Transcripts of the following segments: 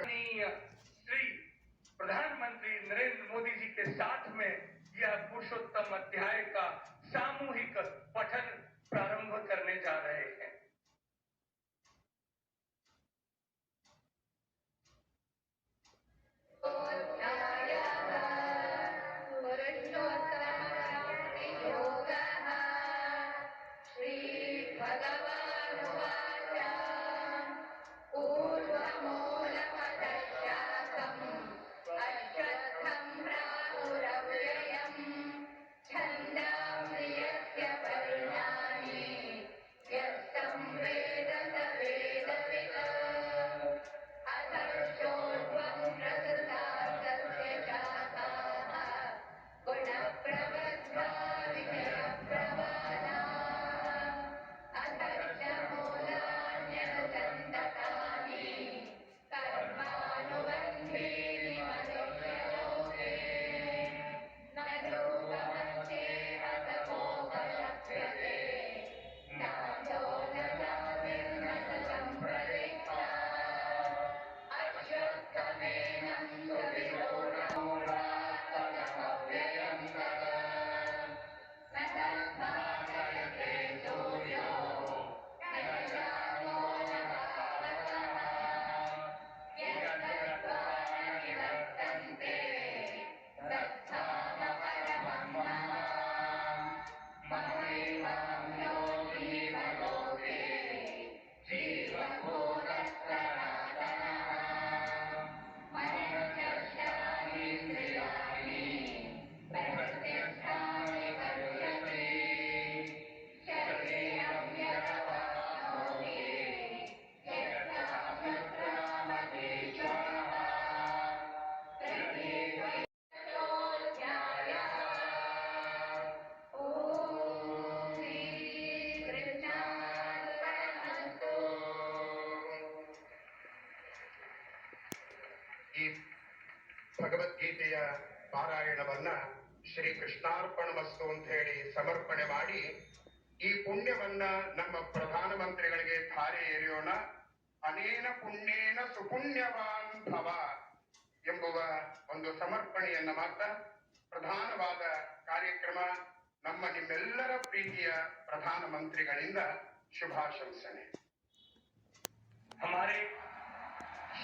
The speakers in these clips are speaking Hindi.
श्री प्रधानमंत्री नरेंद्र मोदी जी के साथ में यह पुरुषोत्तम अध्याय का सामूहिक पठन प्रारंभ करने जा रहे हैं। ಭಗವದ್ಗೀತೆಯ ಪಾರಾಯಣವನ್ನ ಶ್ರೀ ಕೃಷ್ಣಾರ್ಪಣಮಸ್ತು ಅಂತ ಹೇಳಿ ಸಮರ್ಪಣೆ ಮಾಡಿ ಈ ಪುಣ್ಯವನ್ನ ನಮ್ಮ ಪ್ರಧಾನಮಂತ್ರಿಗಳಿಗೆ ಧಾರೆ ಎರೆಯೋಣ. ಅನೇನ ಪುಣ್ಯೇನ ಸುಪುಣ್ಯವಾನ್ ಭವ ಎಂಬುವ ಒಂದು ಸಮರ್ಪಣೆಯನ್ನ ಮಾಡ್ತಾ ಪ್ರಧಾನವಾದ ಕಾರ್ಯಕ್ರಮ ನಮ್ಮ ನಿಮ್ಮೆಲ್ಲರ ಪ್ರೀತಿಯ ಪ್ರಧಾನಮಂತ್ರಿಗಳಿಂದ ಶುಭಾಶಂಸನೆ. हमारे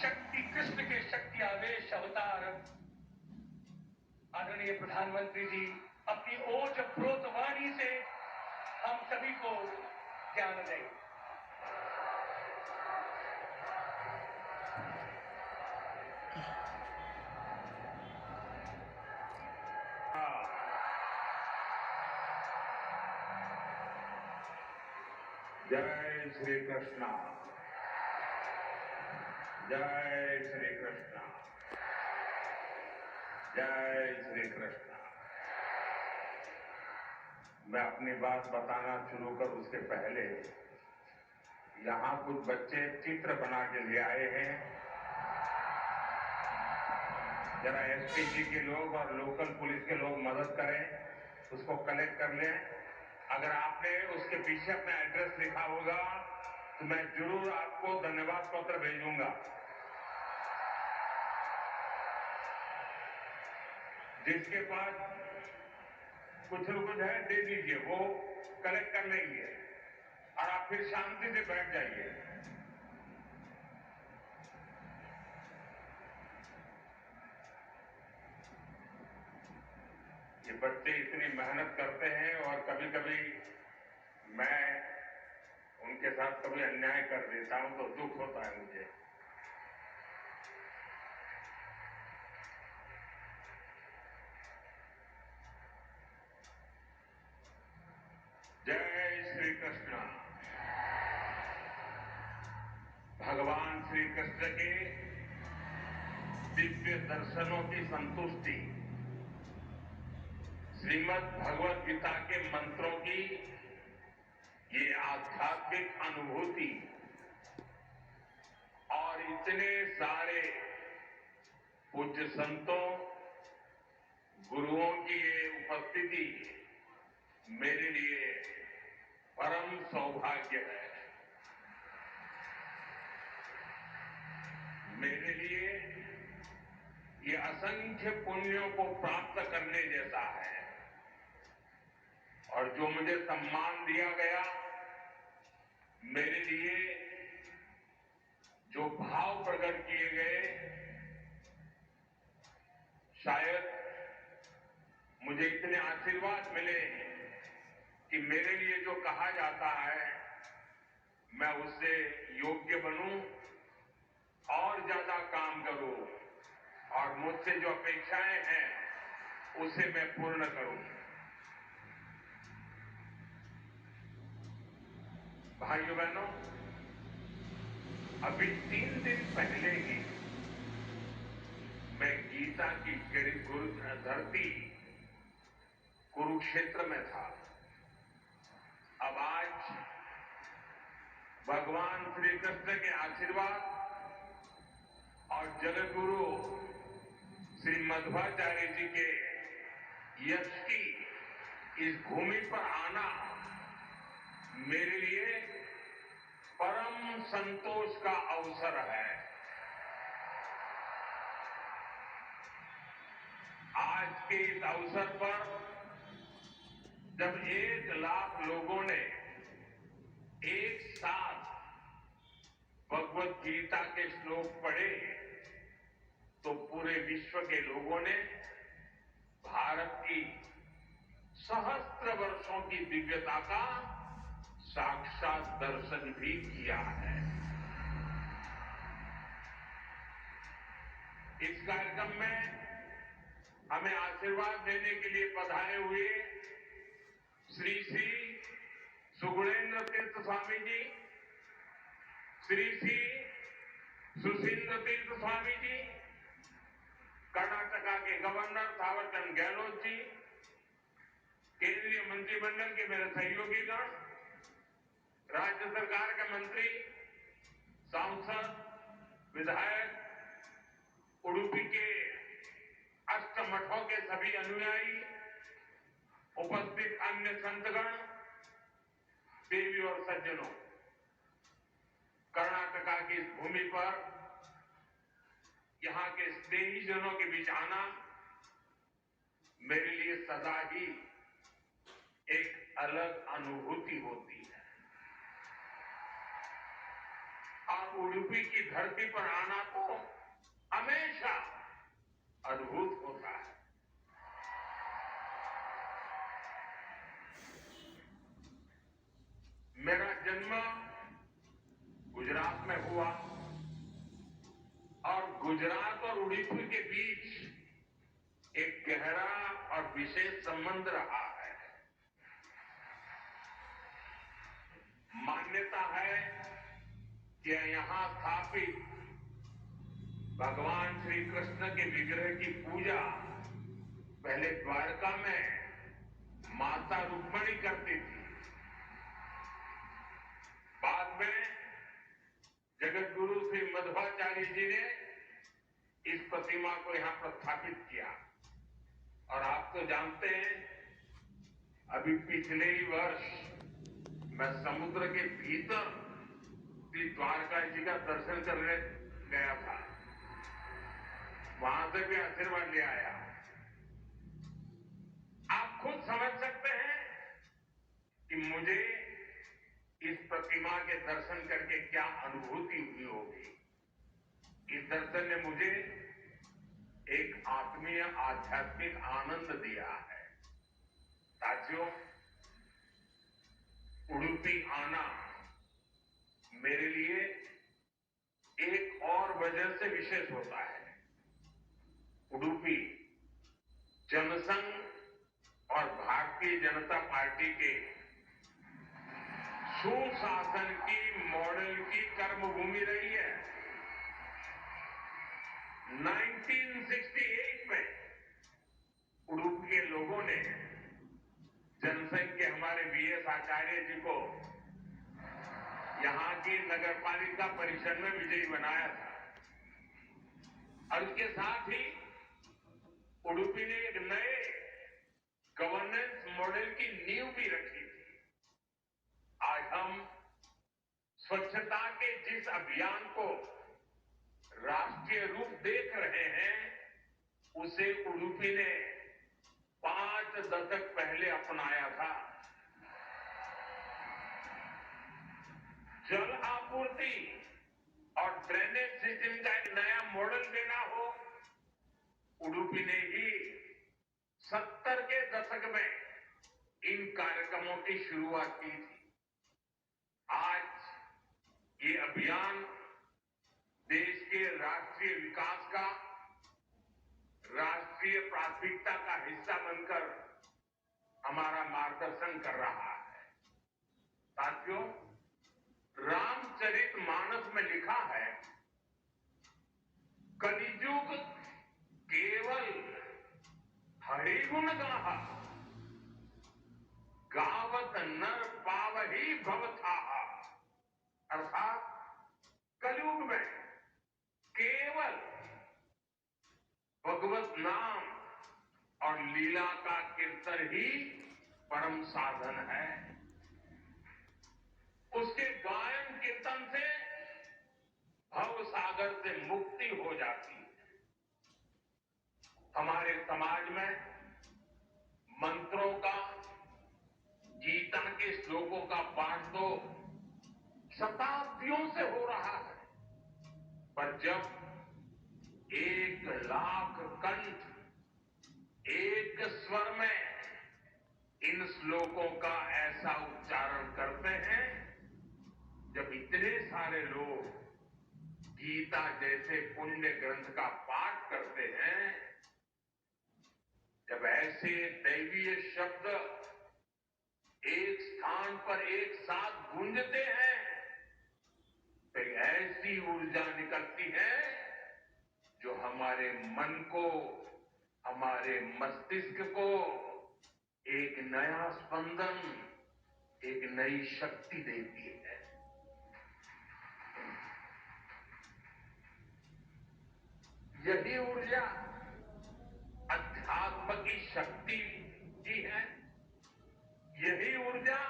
शक्ति कृष्ण के शक्ति आवेश अवतार आदरणीय प्रधानमंत्री जी अपनी ओज प्रोत वाणी से हम सभी को ज्ञान दें। जय श्री कृष्ण, जय श्री कृष्ण, जय श्री कृष्ण। मैं अपनी बात बताना शुरू कर उसके पहले यहाँ कुछ बच्चे चित्र बना के ले आए हैं। जरा एसपीजी के लोग और लोकल पुलिस के लोग मदद करें, उसको कलेक्ट कर लें। अगर आपने उसके पीछे अपना एड्रेस लिखा होगा तो मैं जरूर आपको धन्यवाद पत्र भेजूंगा। जिसके पास कुछ न कुछ है दे दीजिए, वो कलेक्ट कर लेंगे और आप फिर शांति से बैठ जाइए। ये बच्चे इतनी मेहनत करते हैं और कभी कभी मैं उनके साथ कभी अन्याय कर देता हूं तो दुख होता है मुझे। जय श्री कृष्ण। भगवान श्री कृष्ण के दिव्य दर्शनों की संतुष्टि, श्रीमद् भगवद गीता के मंत्रों की ये आध्यात्मिक अनुभूति और इतने सारे पूज्य संतों गुरुओं की ये उपस्थिति मेरे लिए परम सौभाग्य है। मेरे लिए ये असंख्य पुण्यों को प्राप्त करने जैसा है। और जो मुझे सम्मान दिया गया, मेरे लिए जो भाव प्रकट किए गए, शायद मुझे इतने आशीर्वाद मिले कि मेरे लिए जो कहा जाता है मैं उससे योग्य बनूं और ज्यादा काम करूं और मुझसे जो अपेक्षाएं हैं उसे मैं पूर्ण करूं। भाइयों बहनों, अभी 3 दिन पहले ही मैं गीता की गुरु धरती कुरुक्षेत्र में था। अब आज भगवान श्री कृष्ण के आशीर्वाद और जगतगुरु श्री मध्वाचार्य जी के यश की इस भूमि पर आना मेरे लिए परम संतोष का अवसर है। आज के इस अवसर पर जब 1 लाख लोगों ने एक साथ भगवत गीता के श्लोक पढ़े तो पूरे विश्व के लोगों ने भारत की सहस्त्र वर्षों की दिव्यता का साक्षात दर्शन भी किया है। इस कार्यक्रम में हमें आशीर्वाद देने के लिए पधारे हुए श्री श्री सुगुणेन्द्र तीर्थ स्वामी जी, श्री श्री सुशील तीर्थ स्वामी जी, कर्नाटका के गवर्नर थावरचंद गहलोत जी, केंद्रीय मंत्रिमंडल के मेरे सहयोगीगण, राज्य सरकार के मंत्री, सांसद, विधायक, उडुपी के अष्टमठों के सभी अनुयायी, उपस्थित अन्य संतगण, देवी और सज्जनों, कर्नाटका की इस भूमि पर यहां के स्नेही जनों के बीच आना मेरे लिए सदा ही एक अलग अनुभूति होती है। और उडुपी की धरती पर आना तो हमेशा अद्भुत होता है। मेरा जन्म गुजरात में हुआ और गुजरात और उडुपी के बीच एक गहरा और विशेष संबंध रहा है। मान्यता है कि यहां स्थापित भगवान श्री कृष्ण के विग्रह की पूजा पहले द्वारका में माता रुक्मिणी करती थी। बाद में जगत गुरु श्री मध्वाचार्य जी ने इस प्रतिमा को यहां प्रस्थापित किया। और आप तो जानते हैं, अभी पिछले ही वर्ष मैं समुद्र के भीतर श्री द्वारका जी का दर्शन करने गया था। वहां से भी आशीर्वाद ले आया। आप खुद समझ सकते हैं कि मुझे इस प्रतिमा के दर्शन करके क्या अनुभूति हुई होगी। इस दर्शन ने मुझे एक आत्मीय आध्यात्मिक आनंद दिया है। साथियों, उडुपी आना मेरे लिए एक और वजह से विशेष होता है। उडुपी जनसंघ और भारतीय जनता पार्टी के सुशासन की मॉडल की कर्मभूमि रही है। 1968 में उडुपी के लोगों ने जनसंघ के हमारे वीएस आचार्य जी को यहां की नगरपालिका परिषद में विजयी बनाया था। और इसके साथ ही उडुपी ने एक नए गवर्नेंस मॉडल की नींव भी रखी थी। आज हम स्वच्छता के जिस अभियान को राष्ट्रीय रूप देख रहे हैं, उसे उडुपी ने 5 दशक पहले अपनाया था। जल आपूर्ति और ड्रेनेज सिस्टम का एक नया मॉडल देना हो, उडुपी ने ही 70 के दशक में इन कार्यक्रमों की शुरुआत की थी। आज ये अभियान देश के राष्ट्रीय विकास का राष्ट्रीय प्राथमिकता का हिस्सा बनकर हमारा मार्गदर्शन कर रहा है। साथियों, रामचरितमानस में लिखा है, कलिजुग केवल हरि गुण गाहा, गावत नर पावही भवथाहा। अर्थात कलयुग में केवल भगवत नाम और लीला का कीर्तन ही परम साधन है। उसके गायन कीर्तन से भव सागर से मुक्ति हो जाती है। हमारे समाज में मंत्रों का, गीता के श्लोकों का पाठ तो शताब्दियों से हो रहा है, पर जब 1 लाख कंठ एक स्वर में इन श्लोकों का ऐसा उच्चारण करते हैं, जब इतने सारे लोग गीता जैसे पुण्य ग्रंथ का पाठ करते हैं, जब ऐसे दैवीय शब्द एक स्थान पर एक साथ गूंजते हैं, तो एक ऐसी ऊर्जा निकलती है जो हमारे मन को, हमारे मस्तिष्क को एक नया स्पंदन, एक नई शक्ति देती है। यही ऊर्जा अध्यात्म की शक्ति की है। यही ऊर्जा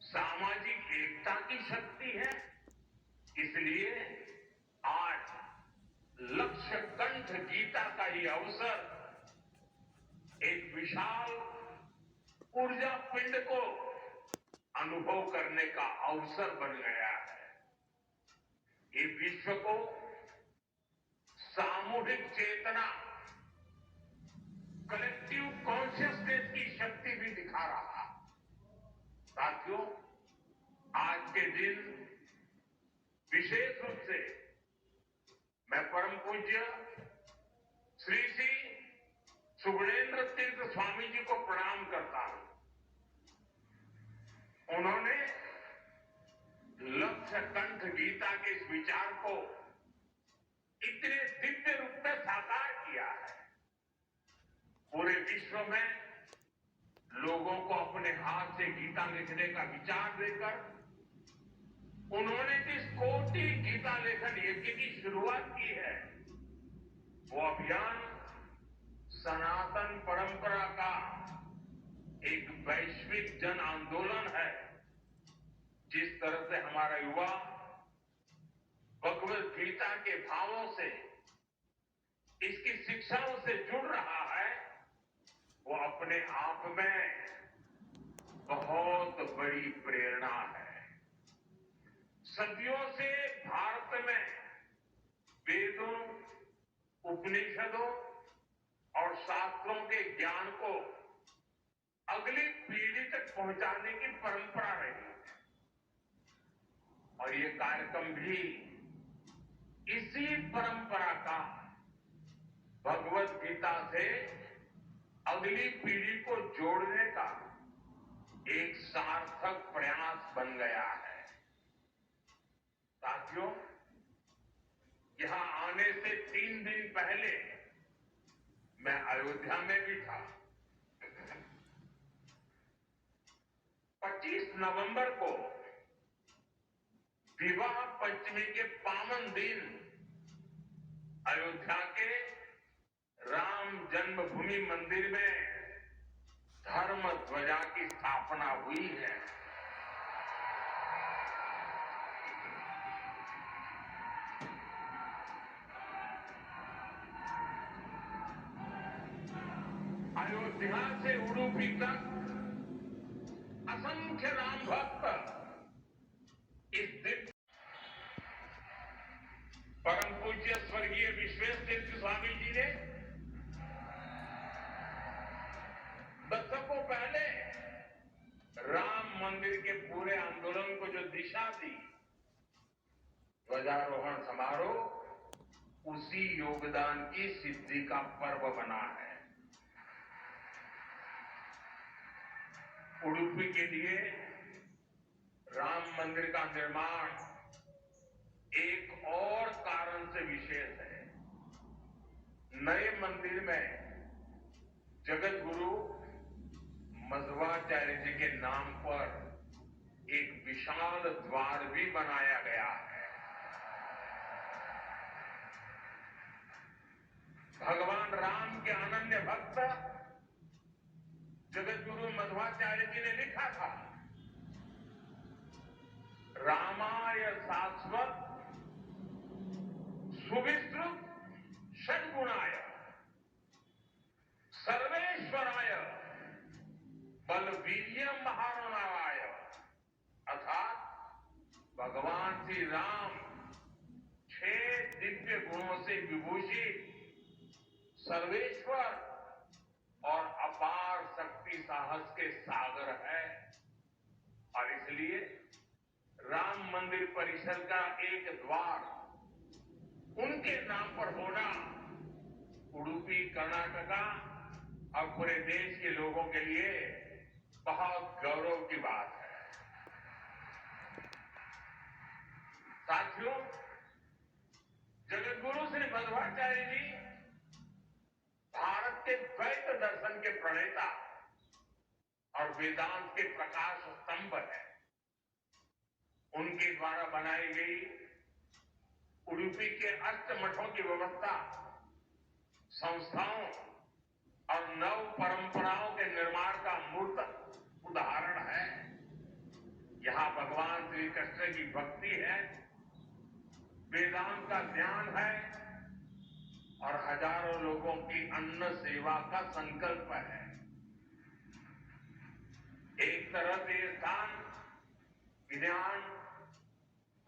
सामाजिक एकता की शक्ति है। इसलिए आज लक्ष्य कंठ गीता का ये अवसर एक विशाल ऊर्जा पिंड को अनुभव करने का अवसर बन गया है। ये विश्व को सामूहिक चेतना, कलेक्टिव कॉन्शियसनेस की शक्ति भी दिखा रहा है। साथियों, आज के दिन विशेष रूप से मैं परम पूज्य श्री श्री सुगुणेन्द्र तीर्थ स्वामी जी को प्रणाम करता हूं। उन्होंने लक्ष्य कंठ गीता के इस विचार को इतने दिव्य रूप में साकार किया है। पूरे विश्व में लोगों को अपने हाथ से गीता लिखने का विचार देकर उन्होंने जिस कोटि गीता लेखन यज्ञ की शुरुआत की है, वो अभियान सनातन परंपरा का एक वैश्विक जन आंदोलन है। जिस तरह से हमारा युवा भगवत गीता के भावों से, इसकी शिक्षाओं से जुड़ रहा है, वो अपने आप में बहुत बड़ी प्रेरणा है। सदियों से भारत में वेदों, उपनिषदों और शास्त्रों के ज्ञान को अगली पीढ़ी तक पहुंचाने की परंपरा रही है, और ये कार्यक्रम भी इसी परंपरा का भगवत गीता से अगली पीढ़ी को जोड़ने का एक सार्थक प्रयास बन गया है। साथियों, यहां आने से 3 दिन पहले मैं अयोध्या में भी था। 25 नवंबर को विवाह पंचमी के पावन दिन अयोध्या के राम जन्मभूमि मंदिर में धर्म ध्वजा की स्थापना हुई है। बिहार से उडुपी तक असंख्य राम भक्त इस दिन परम पूज्य स्वर्गीय विश्वेश तीर्थ स्वामी जी ने दशकों पहले राम मंदिर के पूरे आंदोलन को जो दिशा दी, ध्वजारोहण समारोह उसी योगदान की सिद्धि का पर्व बना है। उडुपी के लिए राम मंदिर का निर्माण एक और कारण से विशेष है। नए मंदिर में जगत गुरु मध्वाचार्य जी के नाम पर एक विशाल द्वार भी बनाया गया है। भगवान राम के अनन्य भक्त जगत गुरु मध्वाचार्य जी ने लिखा था, रामाय शाश्वत सुविस्तृत षड्गुणाय सर्वेश्वराय बलवीर्य महारणाय, अर्थात भगवान श्री राम 6 दिव्य गुणों से विभूषित सर्वेश्वर और अपार शक्ति साहस के सागर है। और इसलिए राम मंदिर परिसर का एक द्वार उनके नाम पर होना उडुपी, कर्नाटका और पूरे देश के लोगों के लिए बहुत गौरव की बात है। साथियों, जगत गुरु श्री मध्वाचार्य जी भारत के द्वैत दर्शन के प्रणेता और वेदांत के प्रकाश स्तंभ है। उनके द्वारा बनाई गई उडुपी के अष्टमठों की व्यवस्था संस्थाओं और नव परंपराओं के निर्माण का मूर्त उदाहरण है। यहां भगवान श्री कृष्ण की भक्ति है, वेदांत का ज्ञान है और हजारों लोगों की अन्न सेवा का संकल्प है। एक तरह से ये स्थान ज्ञान,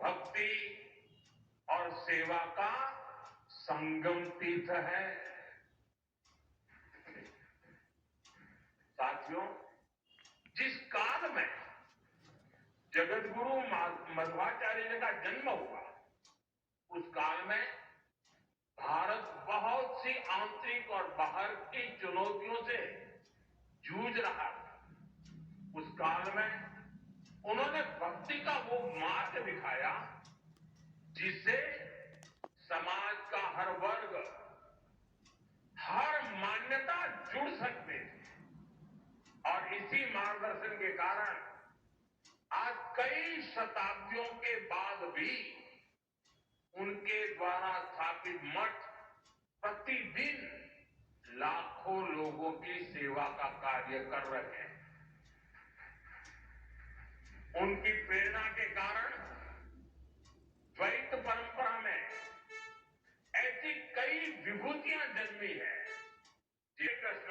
भक्ति और सेवा का संगम तीर्थ है। साथियों, जिस काल में जगत गुरु मध्वाचार्य जी का जन्म हुआ, उस काल में भारत बहुत सी आंतरिक और बाहर की चुनौतियों से जूझ रहा था। उस काल में उन्होंने भक्ति का वो मार्ग दिखाया जिससे समाज का हर वर्ग, हर मान्यता जुड़ सकते थे। और इसी मार्गदर्शन के कारण आज कई शताब्दियों के बाद भी उनके द्वारा स्थापित मठ प्रतिदिन लाखों लोगों की सेवा का कार्य कर रहे हैं। उनकी प्रेरणा के कारण द्वैत परंपरा में ऐसी कई विभूतियां जन्मी है। जय कृष्ण,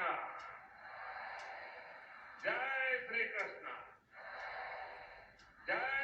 जय श्री कृष्ण, जय